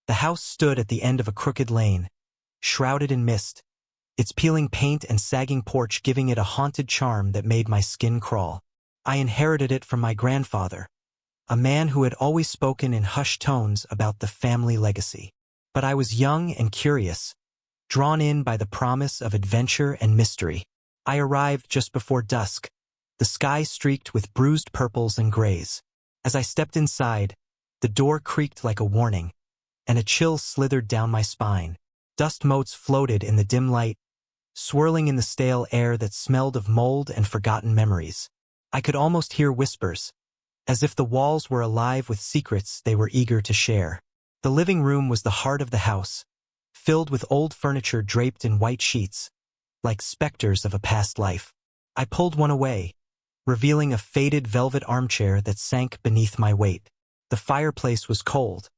The house stood at the end of a crooked lane, shrouded in mist, its peeling paint and sagging porch giving it a haunted charm that made my skin crawl. I inherited it from my grandfather, a man who had always spoken in hushed tones about the family legacy. But I was young and curious, drawn in by the promise of adventure and mystery. I arrived just before dusk, the sky streaked with bruised purples and grays. As I stepped inside, the door creaked like a warning, and a chill slithered down my spine. Dust motes floated in the dim light, swirling in the stale air that smelled of mold and forgotten memories. I could almost hear whispers, as if the walls were alive with secrets they were eager to share. The living room was the heart of the house, filled with old furniture draped in white sheets, like specters of a past life. I pulled one away, revealing a faded velvet armchair that sank beneath my weight. The fireplace was cold,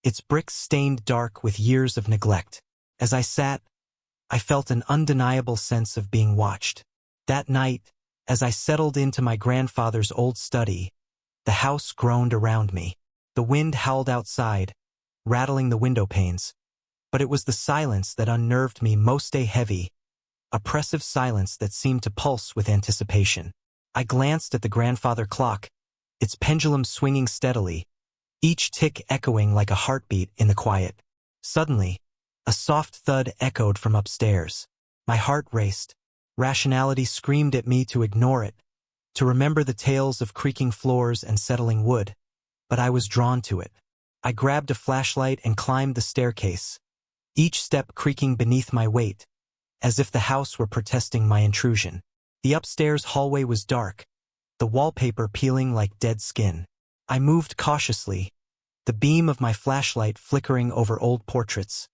its bricks stained dark with years of neglect. As I sat, I felt an undeniable sense of being watched. That night, as I settled into my grandfather's old study, the house groaned around me. The wind howled outside, rattling the window panes. But it was the silence that unnerved me most. A heavy, oppressive silence that seemed to pulse with anticipation. I glanced at the grandfather clock, its pendulum swinging steadily, each tick echoing like a heartbeat in the quiet. Suddenly, a soft thud echoed from upstairs. My heart raced. Rationality screamed at me to ignore it, to remember the tales of creaking floors and settling wood. But I was drawn to it. I grabbed a flashlight and climbed the staircase, each step creaking beneath my weight, as if the house were protesting my intrusion. The upstairs hallway was dark, the wallpaper peeling like dead skin. I moved cautiously, the beam of my flashlight flickering over old portraits,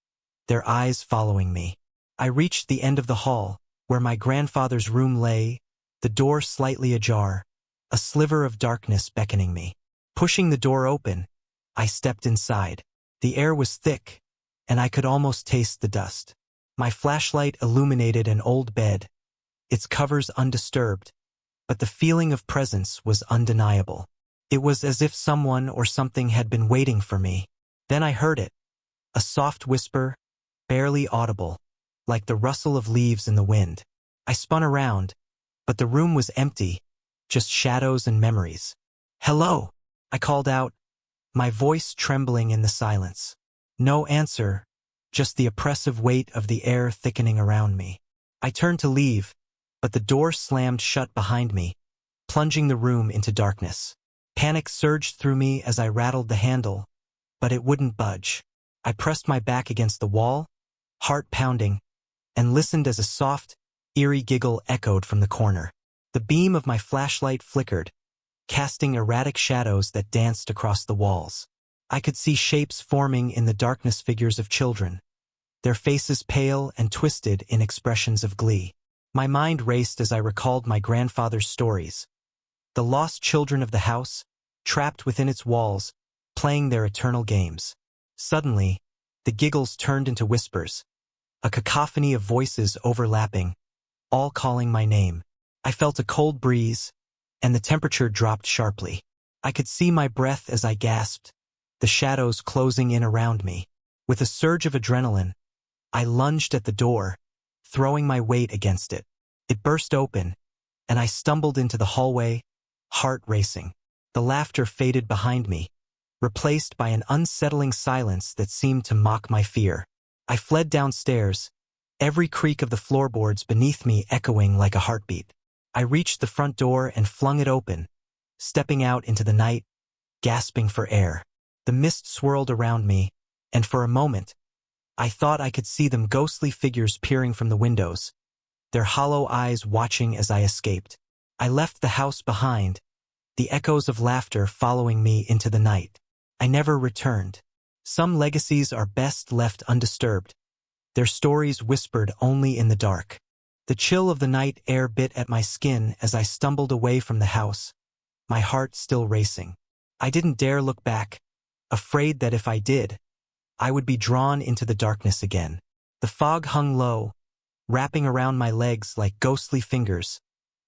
their eyes following me. I reached the end of the hall, where my grandfather's room lay, the door slightly ajar, a sliver of darkness beckoning me. Pushing the door open, I stepped inside. The air was thick, and I could almost taste the dust. My flashlight illuminated an old bed, its covers undisturbed, but the feeling of presence was undeniable. It was as if someone or something had been waiting for me. Then I heard it, a soft whisper, barely audible, like the rustle of leaves in the wind. I spun around, but the room was empty, just shadows and memories. "Hello," I called out, my voice trembling in the silence. No answer, just the oppressive weight of the air thickening around me. I turned to leave, but the door slammed shut behind me, plunging the room into darkness. Panic surged through me as I rattled the handle, but it wouldn't budge. I pressed my back against the wall, heart pounding, and listened as a soft, eerie giggle echoed from the corner. The beam of my flashlight flickered, casting erratic shadows that danced across the walls. I could see shapes forming in the darkness, figures of children, their faces pale and twisted in expressions of glee. My mind raced as I recalled my grandfather's stories. The lost children of the house, trapped within its walls, playing their eternal games. Suddenly, the giggles turned into whispers, a cacophony of voices overlapping, all calling my name. I felt a cold breeze, and the temperature dropped sharply. I could see my breath as I gasped, the shadows closing in around me. With a surge of adrenaline, I lunged at the door, throwing my weight against it. It burst open, and I stumbled into the hallway, heart racing. The laughter faded behind me, replaced by an unsettling silence that seemed to mock my fear. I fled downstairs, every creak of the floorboards beneath me echoing like a heartbeat. I reached the front door and flung it open, stepping out into the night, gasping for air. The mist swirled around me, and for a moment, I thought I could see them, ghostly figures peering from the windows, their hollow eyes watching as I escaped. I left the house behind, the echoes of laughter following me into the night. I never returned. Some legacies are best left undisturbed, their stories whispered only in the dark. The chill of the night air bit at my skin as I stumbled away from the house, my heart still racing. I didn't dare look back, afraid that if I did, I would be drawn into the darkness again. The fog hung low, wrapping around my legs like ghostly fingers,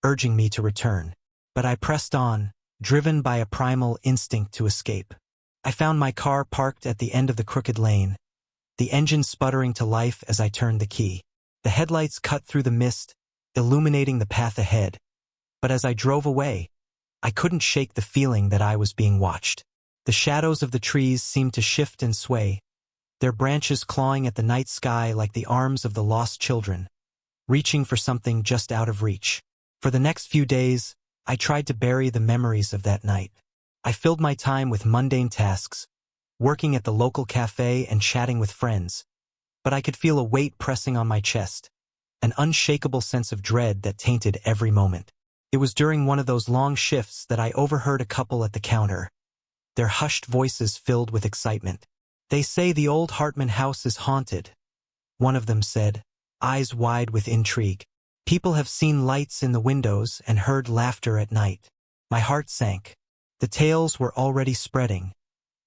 urging me to return. But I pressed on, driven by a primal instinct to escape. I found my car parked at the end of the crooked lane, the engine sputtering to life as I turned the key. The headlights cut through the mist, illuminating the path ahead. But as I drove away, I couldn't shake the feeling that I was being watched. The shadows of the trees seemed to shift and sway, their branches clawing at the night sky like the arms of the lost children, reaching for something just out of reach. For the next few days, I tried to bury the memories of that night. I filled my time with mundane tasks, working at the local cafe and chatting with friends. But I could feel a weight pressing on my chest, an unshakable sense of dread that tainted every moment. It was during one of those long shifts that I overheard a couple at the counter, their hushed voices filled with excitement. "They say the old Hartman house is haunted," one of them said, eyes wide with intrigue. "People have seen lights in the windows and heard laughter at night." My heart sank. The tales were already spreading,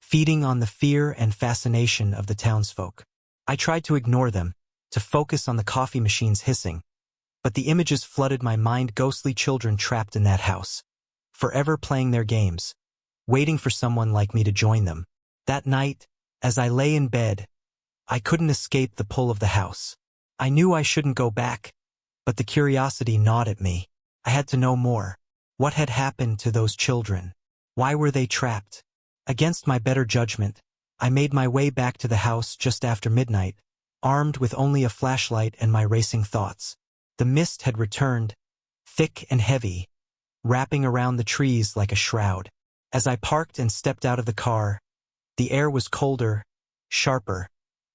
feeding on the fear and fascination of the townsfolk. I tried to ignore them, to focus on the coffee machines hissing, but the images flooded my mind: ghostly children trapped in that house, forever playing their games, waiting for someone like me to join them. That night, as I lay in bed, I couldn't escape the pull of the house. I knew I shouldn't go back, but the curiosity gnawed at me. I had to know more. What had happened to those children? Why were they trapped? Against my better judgment, I made my way back to the house just after midnight, armed with only a flashlight and my racing thoughts. The mist had returned, thick and heavy, wrapping around the trees like a shroud. As I parked and stepped out of the car, the air was colder, sharper,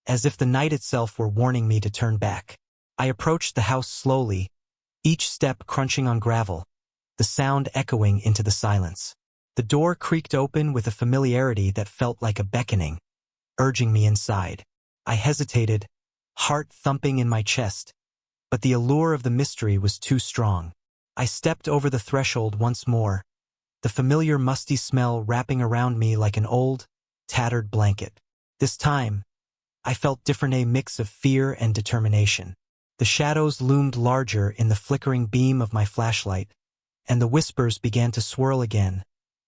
as if the night itself were warning me to turn back. I approached the house slowly, each step crunching on gravel, the sound echoing into the silence. The door creaked open with a familiarity that felt like a beckoning, urging me inside. I hesitated, heart thumping in my chest, but the allure of the mystery was too strong. I stepped over the threshold once more, the familiar musty smell wrapping around me like an old, tattered blanket. This time, I felt different, a mix of fear and determination. The shadows loomed larger in the flickering beam of my flashlight, and the whispers began to swirl again,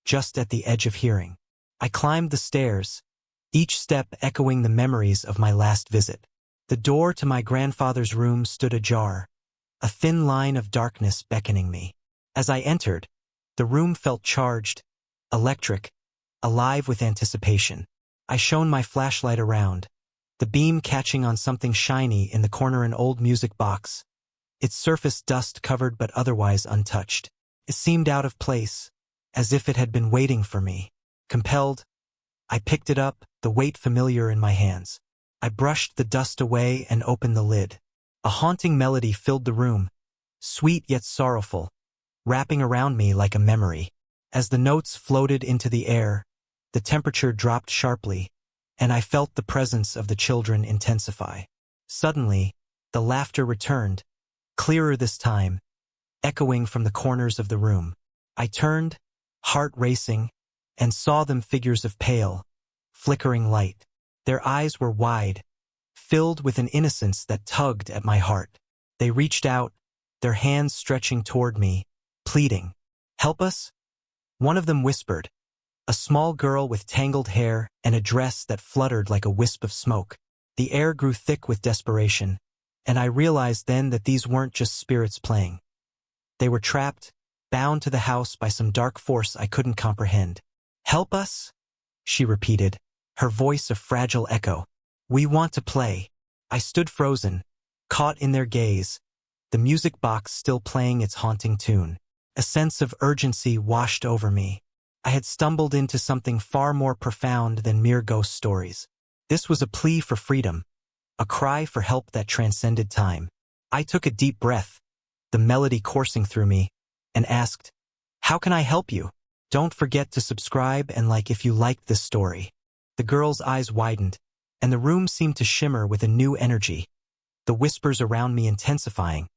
just at the edge of hearing. I climbed the stairs, each step echoing the memories of my last visit. The door to my grandfather's room stood ajar, a thin line of darkness beckoning me. As I entered, the room felt charged, electric, alive with anticipation. I shone my flashlight around, the beam catching on something shiny in the corner, an old music box, its surface dust-covered but otherwise untouched. It seemed out of place, as if it had been waiting for me. Compelled, I picked it up, the weight familiar in my hands. I brushed the dust away and opened the lid. A haunting melody filled the room, sweet yet sorrowful, wrapping around me like a memory. As the notes floated into the air, the temperature dropped sharply, and I felt the presence of the children intensify. Suddenly, the laughter returned, clearer this time, echoing from the corners of the room. I turned, heart racing, and saw them, figures of pale, flickering light. Their eyes were wide, filled with an innocence that tugged at my heart. They reached out, their hands stretching toward me, pleading. "Help us?" One of them whispered, a small girl with tangled hair and a dress that fluttered like a wisp of smoke. The air grew thick with desperation, and I realized then that these weren't just spirits playing. They were trapped, bound to the house by some dark force I couldn't comprehend. "Help us?" she repeated, her voice a fragile echo. "We want to play." I stood frozen, caught in their gaze, the music box still playing its haunting tune. A sense of urgency washed over me. I had stumbled into something far more profound than mere ghost stories. This was a plea for freedom, a cry for help that transcended time. I took a deep breath, the melody coursing through me, and asked, "How can I help you?" "Don't forget to subscribe and like if you liked this story." The girl's eyes widened, and the room seemed to shimmer with a new energy, the whispers around me intensifying,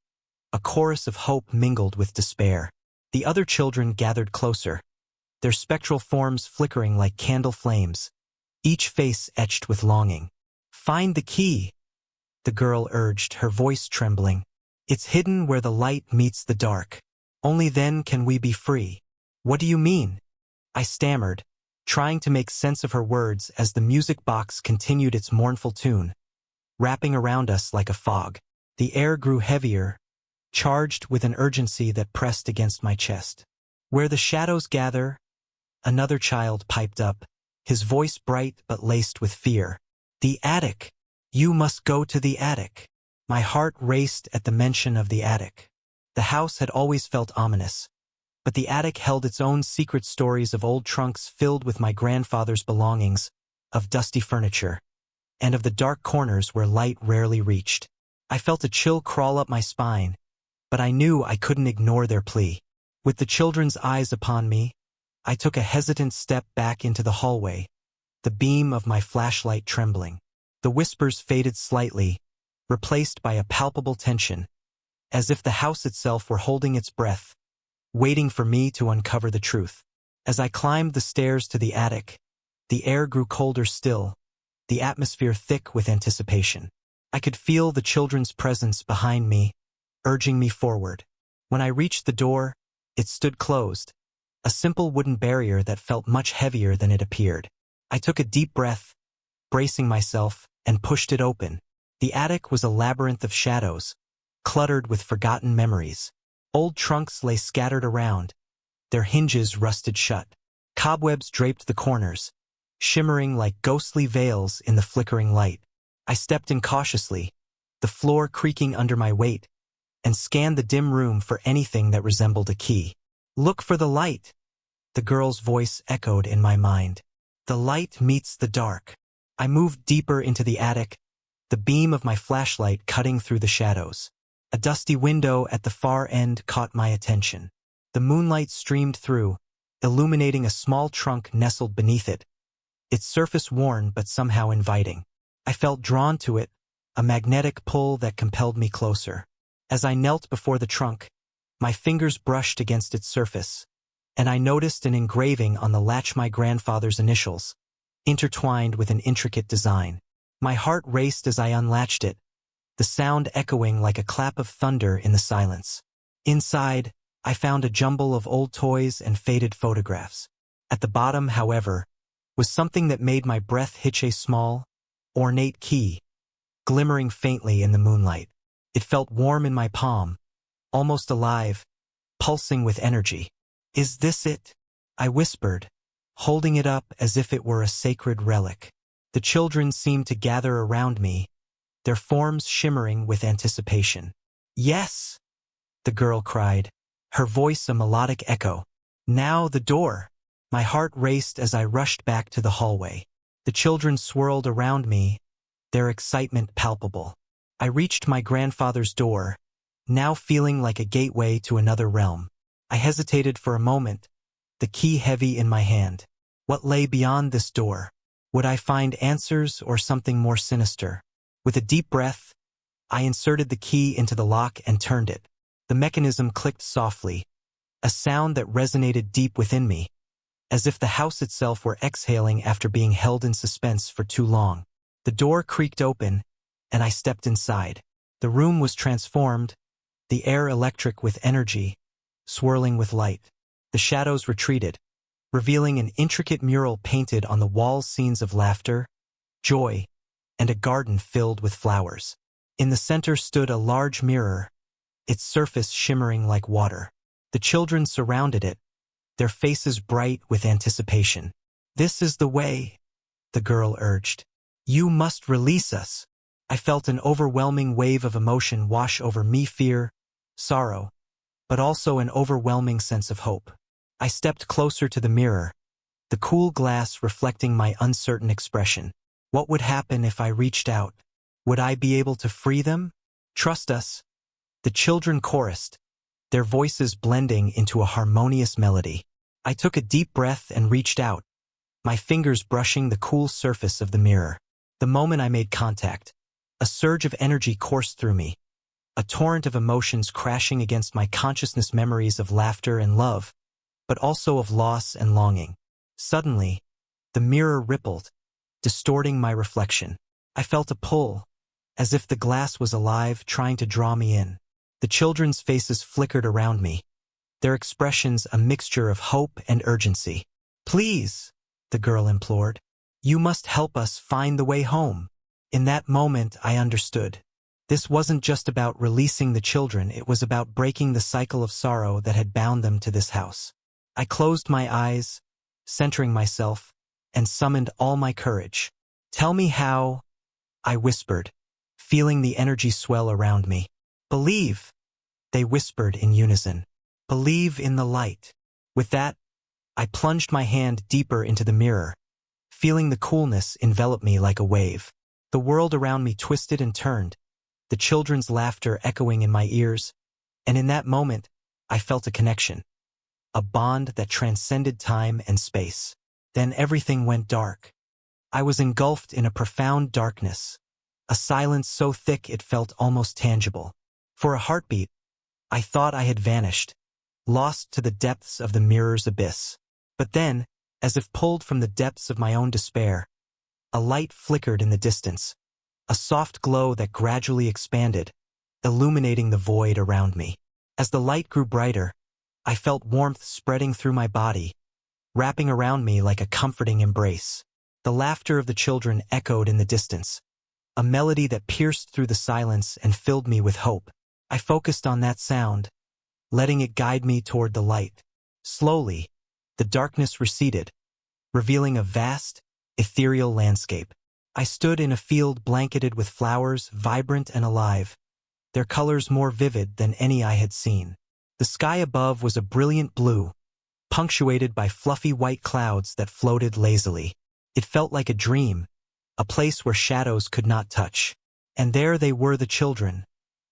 a chorus of hope mingled with despair. The other children gathered closer, their spectral forms flickering like candle flames, each face etched with longing. "Find the key," the girl urged, her voice trembling. "It's hidden where the light meets the dark. Only then can we be free." "What do you mean?" I stammered, trying to make sense of her words as the music box continued its mournful tune, wrapping around us like a fog. The air grew heavier, charged with an urgency that pressed against my chest. Where the shadows gather, another child piped up, his voice bright but laced with fear. The attic! You must go to the attic! My heart raced at the mention of the attic. The house had always felt ominous, but the attic held its own secret stories of old trunks filled with my grandfather's belongings, of dusty furniture, and of the dark corners where light rarely reached. I felt a chill crawl up my spine, but I knew I couldn't ignore their plea. With the children's eyes upon me, I took a hesitant step back into the hallway, the beam of my flashlight trembling. The whispers faded slightly, replaced by a palpable tension, as if the house itself were holding its breath, waiting for me to uncover the truth. As I climbed the stairs to the attic, the air grew colder still, the atmosphere thick with anticipation. I could feel the children's presence behind me, urging me forward. When I reached the door, it stood closed, a simple wooden barrier that felt much heavier than it appeared. I took a deep breath, bracing myself, and pushed it open. The attic was a labyrinth of shadows, cluttered with forgotten memories. Old trunks lay scattered around, their hinges rusted shut. Cobwebs draped the corners, shimmering like ghostly veils in the flickering light. I stepped in cautiously, the floor creaking under my weight, and scanned the dim room for anything that resembled a key. Look for the light, the girl's voice echoed in my mind. The light meets the dark. I moved deeper into the attic, the beam of my flashlight cutting through the shadows. A dusty window at the far end caught my attention. The moonlight streamed through, illuminating a small trunk nestled beneath it, its surface worn but somehow inviting. I felt drawn to it, a magnetic pull that compelled me closer. As I knelt before the trunk, my fingers brushed against its surface, and I noticed an engraving on the latch, my grandfather's initials, intertwined with an intricate design. My heart raced as I unlatched it, the sound echoing like a clap of thunder in the silence. Inside, I found a jumble of old toys and faded photographs. At the bottom, however, was something that made my breath hitch, a small, ornate key, glimmering faintly in the moonlight. It felt warm in my palm, almost alive, pulsing with energy. Is this it? I whispered, holding it up as if it were a sacred relic. The children seemed to gather around me, their forms shimmering with anticipation. Yes, the girl cried, her voice a melodic echo. Now the door. My heart raced as I rushed back to the hallway. The children swirled around me, their excitement palpable. I reached my grandfather's door, now feeling like a gateway to another realm. I hesitated for a moment, the key heavy in my hand. What lay beyond this door? Would I find answers or something more sinister? With a deep breath, I inserted the key into the lock and turned it. The mechanism clicked softly, a sound that resonated deep within me, as if the house itself were exhaling after being held in suspense for too long. The door creaked open, and I stepped inside. The room was transformed, the air electric with energy, swirling with light. The shadows retreated, revealing an intricate mural painted on the walls, scenes of laughter, joy, and a garden filled with flowers. In the center stood a large mirror, its surface shimmering like water. The children surrounded it, their faces bright with anticipation. This is the way, the girl urged. You must release us. I felt an overwhelming wave of emotion wash over me, fear, sorrow, but also an overwhelming sense of hope. I stepped closer to the mirror, the cool glass reflecting my uncertain expression. What would happen if I reached out? Would I be able to free them? Trust us, the children chorused, their voices blending into a harmonious melody. I took a deep breath and reached out, my fingers brushing the cool surface of the mirror. The moment I made contact, a surge of energy coursed through me, a torrent of emotions crashing against my consciousness, memories of laughter and love, but also of loss and longing. Suddenly, the mirror rippled, distorting my reflection. I felt a pull, as if the glass was alive, trying to draw me in. The children's faces flickered around me, their expressions a mixture of hope and urgency. Please, the girl implored. You must help us find the way home. In that moment, I understood. This wasn't just about releasing the children, it was about breaking the cycle of sorrow that had bound them to this house. I closed my eyes, centering myself, and summoned all my courage. Tell me how, I whispered, feeling the energy swell around me. Believe, they whispered in unison. Believe in the light. With that, I plunged my hand deeper into the mirror, feeling the coolness envelop me like a wave. The world around me twisted and turned, the children's laughter echoing in my ears, and in that moment, I felt a connection, a bond that transcended time and space. Then everything went dark. I was engulfed in a profound darkness, a silence so thick it felt almost tangible. For a heartbeat, I thought I had vanished, lost to the depths of the mirror's abyss. But then, as if pulled from the depths of my own despair, a light flickered in the distance, a soft glow that gradually expanded, illuminating the void around me. As the light grew brighter, I felt warmth spreading through my body, wrapping around me like a comforting embrace. The laughter of the children echoed in the distance, a melody that pierced through the silence and filled me with hope. I focused on that sound, letting it guide me toward the light. Slowly, the darkness receded, revealing a vast, ethereal landscape. I stood in a field blanketed with flowers, vibrant and alive, their colors more vivid than any I had seen. The sky above was a brilliant blue, punctuated by fluffy white clouds that floated lazily. It felt like a dream, a place where shadows could not touch. And there they were, the children,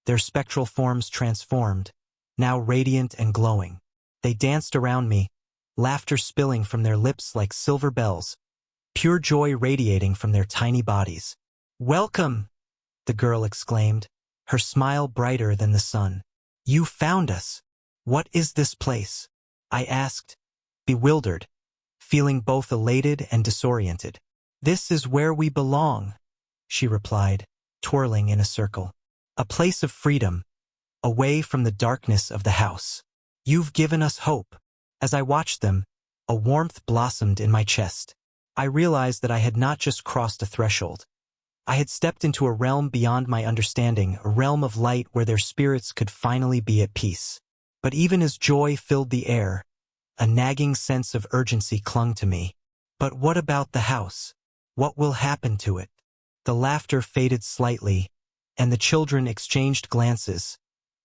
their spectral forms transformed, now radiant and glowing. They danced around me, laughter spilling from their lips like silver bells, pure joy radiating from their tiny bodies. Welcome, the girl exclaimed, her smile brighter than the sun. You found us. What is this place? I asked, bewildered, feeling both elated and disoriented. This is where we belong, she replied, twirling in a circle. A place of freedom, away from the darkness of the house. You've given us hope. As I watched them, a warmth blossomed in my chest. I realized that I had not just crossed a threshold. I had stepped into a realm beyond my understanding, a realm of light where their spirits could finally be at peace. But even as joy filled the air, a nagging sense of urgency clung to me. But what about the house? What will happen to it? The laughter faded slightly, and the children exchanged glances,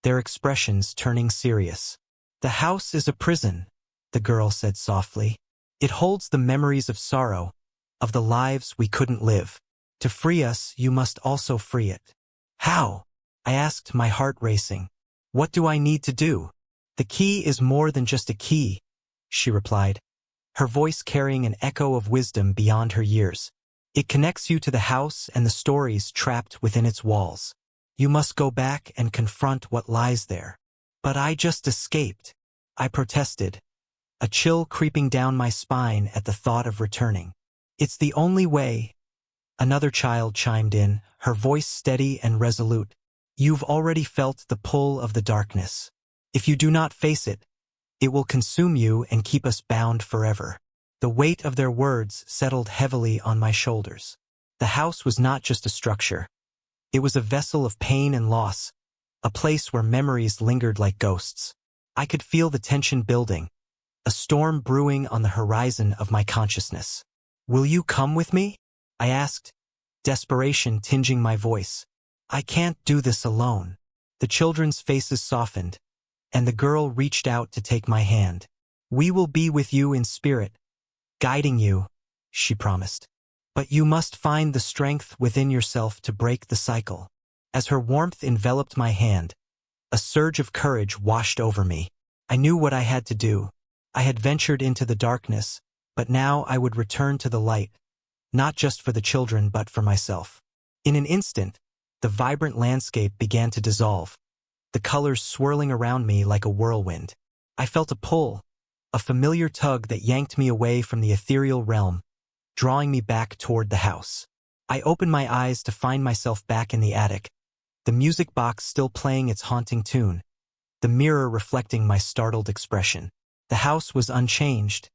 their expressions turning serious. The house is a prison, the girl said softly. It holds the memories of sorrow, of the lives we couldn't live. To free us, you must also free it. How? I asked, my heart racing. What do I need to do? The key is more than just a key, she replied, her voice carrying an echo of wisdom beyond her years. It connects you to the house and the stories trapped within its walls. You must go back and confront what lies there. But I just escaped, I protested, a chill creeping down my spine at the thought of returning. It's the only way, another child chimed in, her voice steady and resolute. You've already felt the pull of the darkness. If you do not face it, it will consume you and keep us bound forever. The weight of their words settled heavily on my shoulders. The house was not just a structure. It was a vessel of pain and loss, a place where memories lingered like ghosts. I could feel the tension building, a storm brewing on the horizon of my consciousness. Will you come with me? I asked, desperation tinging my voice. I can't do this alone. The children's faces softened, and the girl reached out to take my hand. We will be with you in spirit, guiding you, she promised. But you must find the strength within yourself to break the cycle. As her warmth enveloped my hand, a surge of courage washed over me. I knew what I had to do. I had ventured into the darkness, but now I would return to the light, not just for the children but for myself. In an instant, the vibrant landscape began to dissolve, the colors swirling around me like a whirlwind. I felt a pull, a familiar tug that yanked me away from the ethereal realm, drawing me back toward the house. I opened my eyes to find myself back in the attic, the music box still playing its haunting tune, the mirror reflecting my startled expression. The house was unchanged,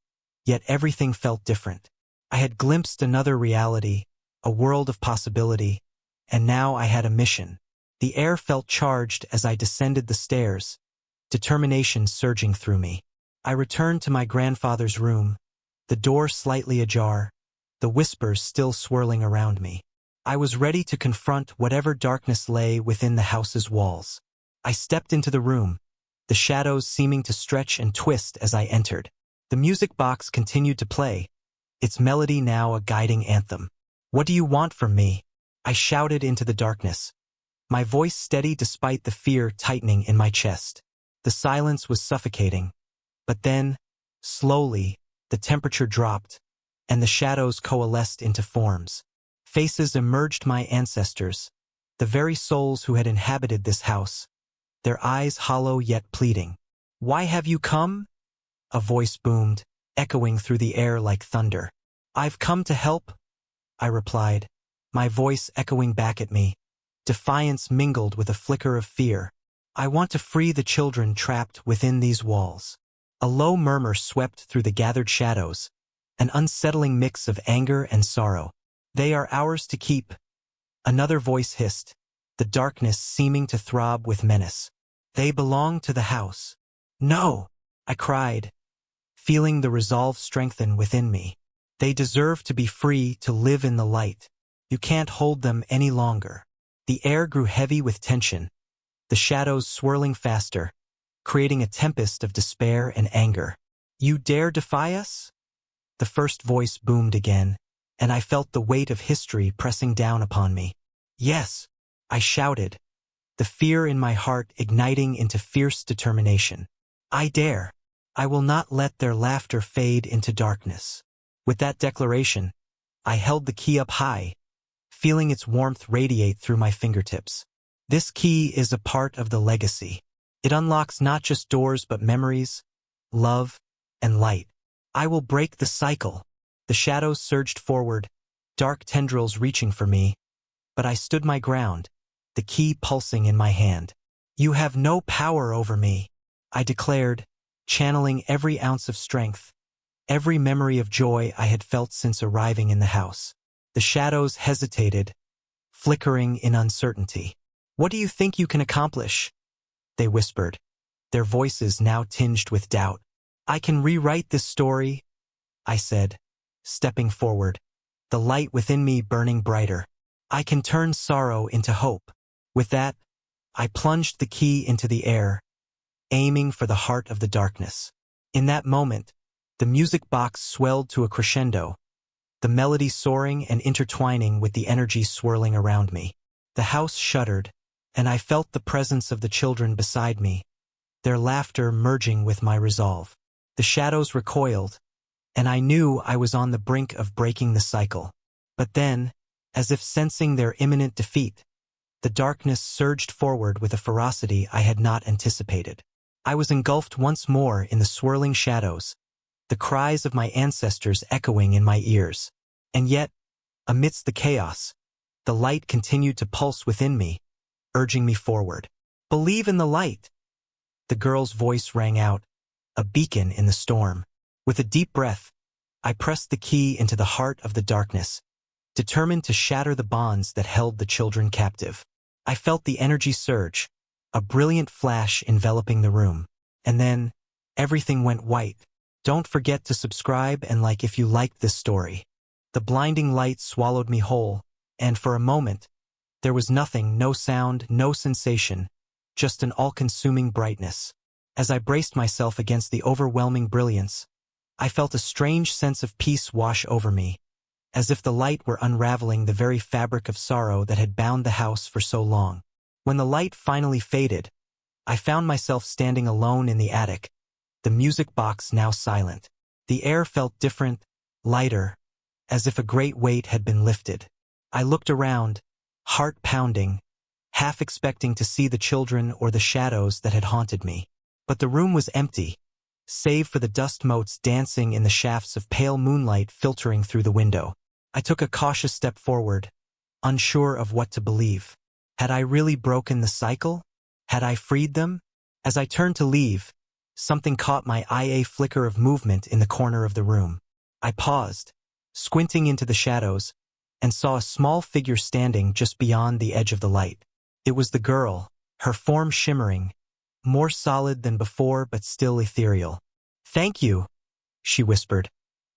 yet everything felt different. I had glimpsed another reality, a world of possibility, and now I had a mission. The air felt charged as I descended the stairs, determination surging through me. I returned to my grandfather's room, the door slightly ajar, the whispers still swirling around me. I was ready to confront whatever darkness lay within the house's walls. I stepped into the room, the shadows seeming to stretch and twist as I entered. The music box continued to play, its melody now a guiding anthem. "What do you want from me?" I shouted into the darkness, my voice steady despite the fear tightening in my chest. The silence was suffocating, but then, slowly, the temperature dropped, and the shadows coalesced into forms. Faces emerged, my ancestors, the very souls who had inhabited this house, their eyes hollow yet pleading. "Why have you come?" a voice boomed, echoing through the air like thunder. "I've come to help," I replied, my voice echoing back at me, defiance mingled with a flicker of fear. "I want to free the children trapped within these walls." A low murmur swept through the gathered shadows, an unsettling mix of anger and sorrow. "They are ours to keep," another voice hissed, the darkness seeming to throb with menace. "They belong to the house." "No!" I cried, feeling the resolve strengthen within me. "They deserve to be free to live in the light. You can't hold them any longer." The air grew heavy with tension, the shadows swirling faster, creating a tempest of despair and anger. "You dare defy us?" The first voice boomed again, and I felt the weight of history pressing down upon me. "Yes," I shouted, the fear in my heart igniting into fierce determination. "I dare. I will not let their laughter fade into darkness." With that declaration, I held the key up high, feeling its warmth radiate through my fingertips. This key is a part of the legacy. It unlocks not just doors but memories, love, and light. I will break the cycle. The shadows surged forward, dark tendrils reaching for me, but I stood my ground, the key pulsing in my hand. "You have no power over me," I declared, channeling every ounce of strength, every memory of joy I had felt since arriving in the house. The shadows hesitated, flickering in uncertainty. "What do you think you can accomplish?" they whispered, their voices now tinged with doubt. "I can rewrite this story," I said, stepping forward, the light within me burning brighter. "I can turn sorrow into hope." With that, I plunged the key into the air, aiming for the heart of the darkness. In that moment, the music box swelled to a crescendo, the melody soaring and intertwining with the energy swirling around me. The house shuddered, and I felt the presence of the children beside me, their laughter merging with my resolve. The shadows recoiled, and I knew I was on the brink of breaking the cycle. But then, as if sensing their imminent defeat, the darkness surged forward with a ferocity I had not anticipated. I was engulfed once more in the swirling shadows, the cries of my ancestors echoing in my ears. And yet, amidst the chaos, the light continued to pulse within me, urging me forward. "Believe in the light," the girl's voice rang out, a beacon in the storm. With a deep breath, I pressed the key into the heart of the darkness, determined to shatter the bonds that held the children captive. I felt the energy surge, a brilliant flash enveloping the room. And then, everything went white. Don't forget to subscribe and like if you liked this story. The blinding light swallowed me whole, and for a moment, there was nothing, no sound, no sensation, just an all-consuming brightness. As I braced myself against the overwhelming brilliance, I felt a strange sense of peace wash over me, as if the light were unraveling the very fabric of sorrow that had bound the house for so long. When the light finally faded, I found myself standing alone in the attic, the music box now silent. The air felt different, lighter, as if a great weight had been lifted. I looked around, heart pounding, half expecting to see the children or the shadows that had haunted me. But the room was empty, save for the dust motes dancing in the shafts of pale moonlight filtering through the window. I took a cautious step forward, unsure of what to believe. Had I really broken the cycle? Had I freed them? As I turned to leave, something caught my eye, a flicker of movement in the corner of the room. I paused, squinting into the shadows, and saw a small figure standing just beyond the edge of the light. It was the girl, her form shimmering, more solid than before but still ethereal. "Thank you," she whispered,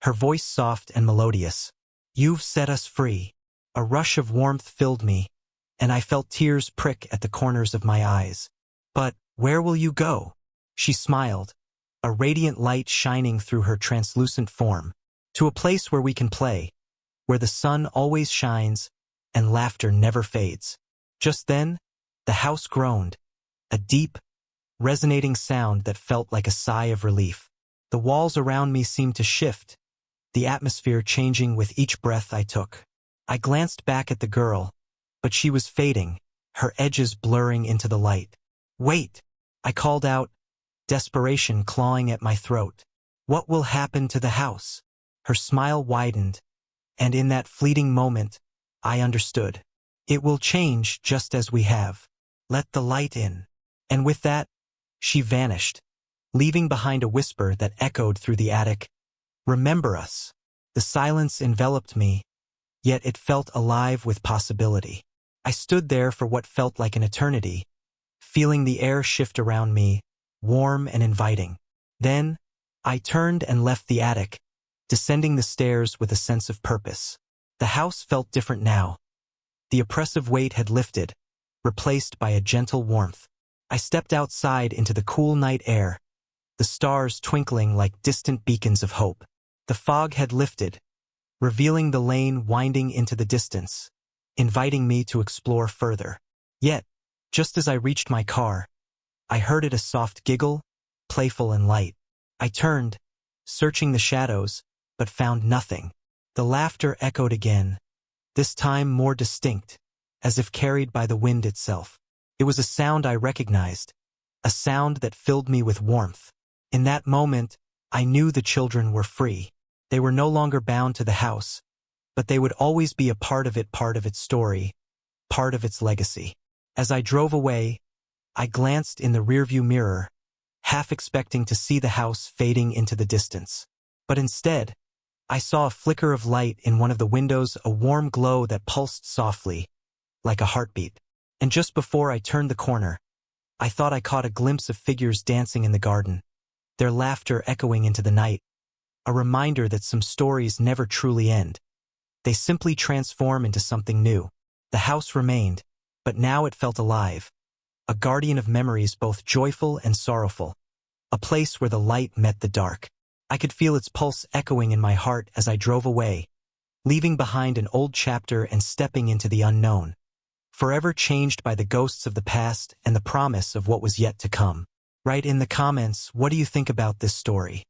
her voice soft and melodious. "You've set us free." A rush of warmth filled me, and I felt tears prick at the corners of my eyes. "But where will you go?" She smiled, a radiant light shining through her translucent form. "To a place where we can play, where the sun always shines and laughter never fades." Just then, the house groaned, a deep, resonating sound that felt like a sigh of relief. The walls around me seemed to shift, the atmosphere changing with each breath I took. I glanced back at the girl, but she was fading, her edges blurring into the light. "Wait!" I called out, desperation clawing at my throat. "What will happen to the house?" Her smile widened, and in that fleeting moment, I understood. "It will change just as we have. Let the light in." And with that, she vanished, leaving behind a whisper that echoed through the attic. "Remember us." The silence enveloped me, yet it felt alive with possibility. I stood there for what felt like an eternity, feeling the air shift around me, warm and inviting. Then, I turned and left the attic, descending the stairs with a sense of purpose. The house felt different now. The oppressive weight had lifted, replaced by a gentle warmth. I stepped outside into the cool night air, the stars twinkling like distant beacons of hope. The fog had lifted, revealing the lane winding into the distance, inviting me to explore further. Yet, just as I reached my car, I heard it a soft giggle, playful and light. I turned, searching the shadows, but found nothing. The laughter echoed again, this time more distinct, as if carried by the wind itself. It was a sound I recognized, a sound that filled me with warmth. In that moment, I knew the children were free. They were no longer bound to the house, but they would always be a part of it, part of its story, part of its legacy. As I drove away, I glanced in the rearview mirror, half expecting to see the house fading into the distance. But instead, I saw a flicker of light in one of the windows, a warm glow that pulsed softly, like a heartbeat. And just before I turned the corner, I thought I caught a glimpse of figures dancing in the garden, their laughter echoing into the night, a reminder that some stories never truly end. They simply transform into something new. The house remained, but now it felt alive, a guardian of memories both joyful and sorrowful, a place where the light met the dark. I could feel its pulse echoing in my heart as I drove away, leaving behind an old chapter and stepping into the unknown, forever changed by the ghosts of the past and the promise of what was yet to come. Write in the comments, what do you think about this story?